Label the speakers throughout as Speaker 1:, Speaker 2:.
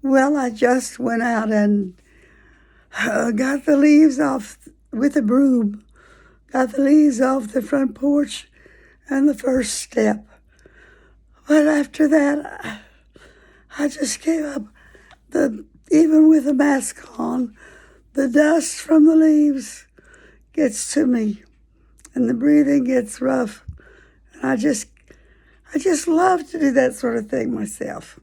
Speaker 1: Well, I just went out and got the leaves off with a broom. Got the leaves off the front porch and the first step. But after that, I just gave up. Even with a mask on, the dust from the leaves gets to me, and the breathing gets rough. And I just love to do that sort of thing myself,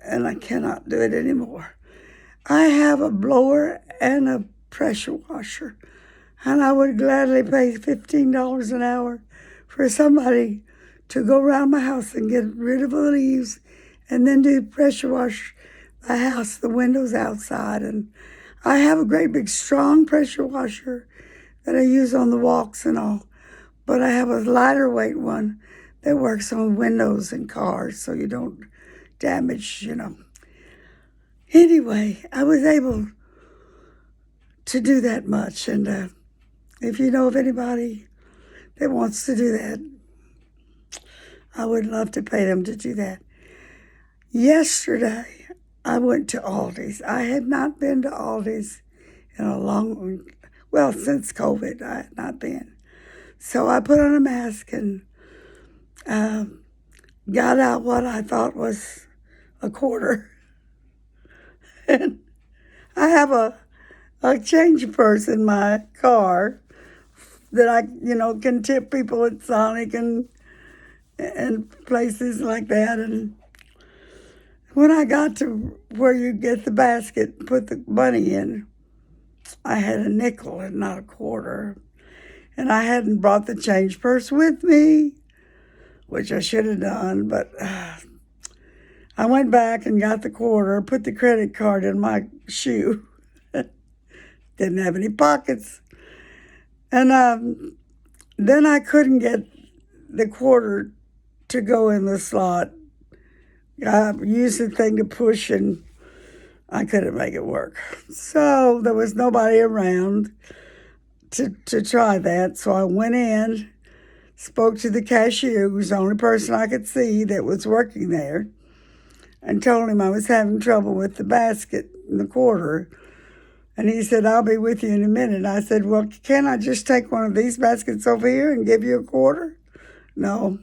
Speaker 1: and I cannot do it anymore. I have a blower and a pressure washer, and I would gladly pay $15 an hour for somebody to go around my house and get rid of the leaves and then do pressure wash the house, the windows outside. And I have a great big strong pressure washer that I use on the walks and all, but I have a lighter weight one that works on windows and cars so you don't damage. Anyway, I was able to do that much, and if you know of anybody that wants to do that, I would love to pay them to do that. Yesterday, I went to Aldi's. I had not been to Aldi's in since COVID, I had not been. So I put on a mask and uh, got out what I thought was a quarter. And I have a change purse in my car that I, can tip people at Sonic and places like that. And when I got to where you get the basket and put the money in, I had a nickel and not a quarter. And I hadn't brought the change purse with me, which I should have done, but I went back and got the quarter, put the credit card in my shoe. Didn't have any pockets. And then I couldn't get the quarter to go in the slot. I used the thing to push and I couldn't make it work. So there was nobody around to try that. So I went in, spoke to the cashier, who was the only person I could see that was working there, and told him I was having trouble with the basket and the quarter. And he said, "I'll be with you in a minute." I said, "Well, can't I just take one of these baskets over here and give you a quarter?" No.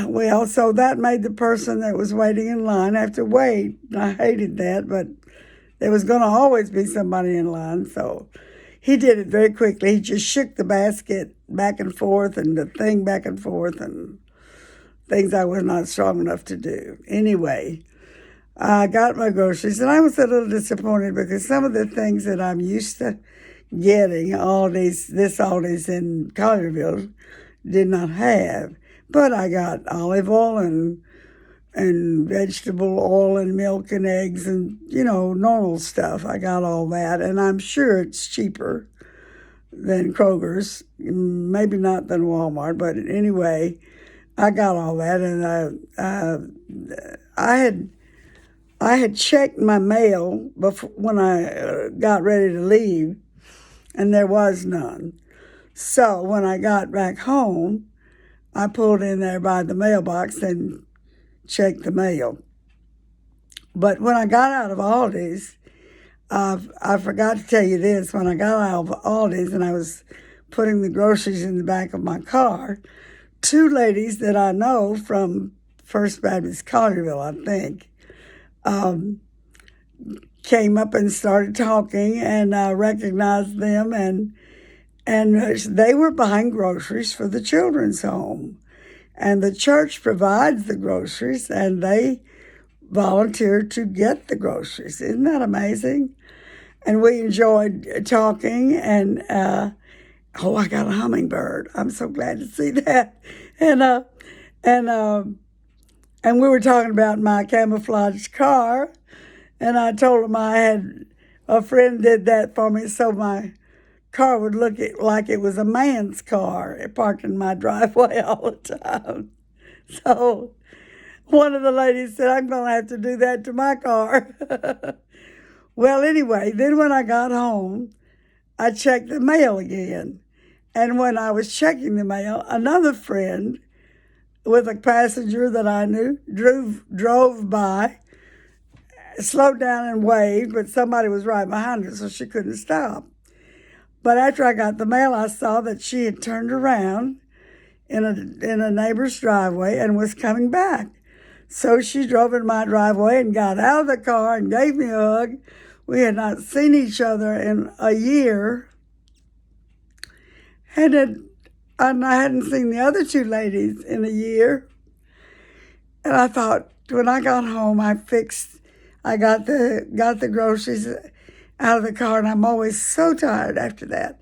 Speaker 1: Well, so that made the person that was waiting in line have to wait. I hated that, but there was going to always be somebody in line. So he did it very quickly. He just shook the basket back and forth and the thing back and forth and things I was not strong enough to do. Anyway, I got my groceries, and I was a little disappointed because some of the things that I'm used to getting, this Aldi's in Collierville, did not have. But I got olive oil and vegetable oil and milk and eggs and, normal stuff. I got all that, and I'm sure it's cheaper than Kroger's, maybe not than Walmart, but anyway, I got all that, and I had checked my mail before when I got ready to leave, and there was none. So when I got back home, I pulled in there by the mailbox and checked the mail. But when I got out of Aldi's, I forgot to tell you this. When I got out of Aldi's and I was putting the groceries in the back of my car, two ladies that I know from First Baptist Collierville, I think, came up and started talking, and I recognized them, and they were buying groceries for the children's home. And the church provides the groceries, and they volunteered to get the groceries. Isn't that amazing? And we enjoyed talking, and I got a hummingbird. I'm so glad to see that. And and we were talking about my camouflage car, and I told him I had a friend did that for me, so my car would look like it was a man's car parked in my driveway all the time. So one of the ladies said, "I'm going to have to do that to my car." Well, anyway, then when I got home, I checked the mail again. And when I was checking the mail, another friend with a passenger that I knew drove by slowed down and waved, but somebody was right behind her, so she couldn't stop. But after I got the mail, I saw that she had turned around in a neighbor's driveway and was coming back. So she drove in my driveway and got out of the car and gave me a hug. We had not seen each other in a year. And I hadn't seen the other two ladies in a year. And I thought, when I got home, I got the groceries out of the car, and I'm always so tired after that.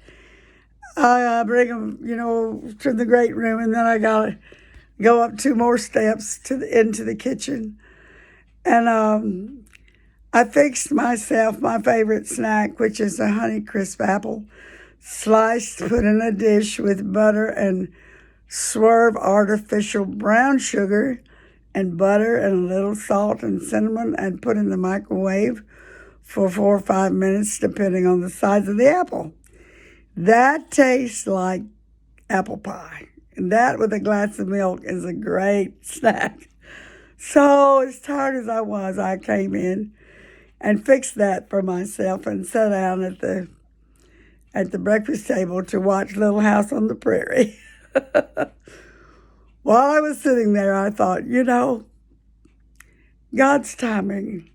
Speaker 1: I bring them, to the great room, and then I gotta go up 2 more steps into the kitchen. And I fixed myself my favorite snack, which is a Honeycrisp apple, sliced, put in a dish with butter and Swerve artificial brown sugar and butter and a little salt and cinnamon, and put in the microwave for 4 or 5 minutes, depending on the size of the apple. That tastes like apple pie. And that with a glass of milk is a great snack. So as tired as I was, I came in and fixed that for myself and sat down at the breakfast table to watch Little House on the Prairie. While I was sitting there, I thought, God's timing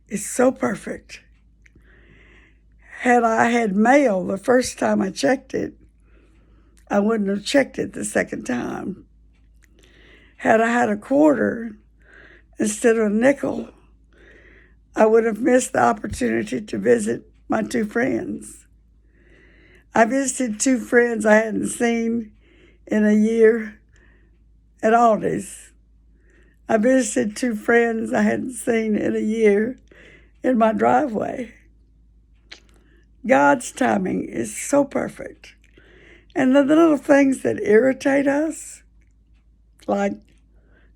Speaker 1: is so perfect. Had I had mail the first time I checked it, I wouldn't have checked it the second time. Had I had a quarter instead of a nickel, I would have missed the opportunity to visit my 2 friends. I visited 2 friends I hadn't seen in a year at Aldi's. I visited 2 friends I hadn't seen in a year in my driveway. God's timing is so perfect. And the little things that irritate us, like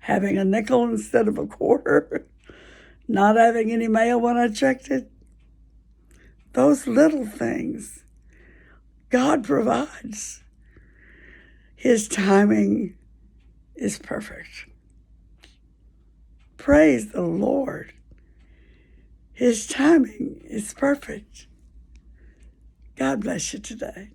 Speaker 1: having a nickel instead of a quarter, not having any mail when I checked it, those little things, God provides. His timing is perfect. Praise the Lord. His timing is perfect. God bless you today.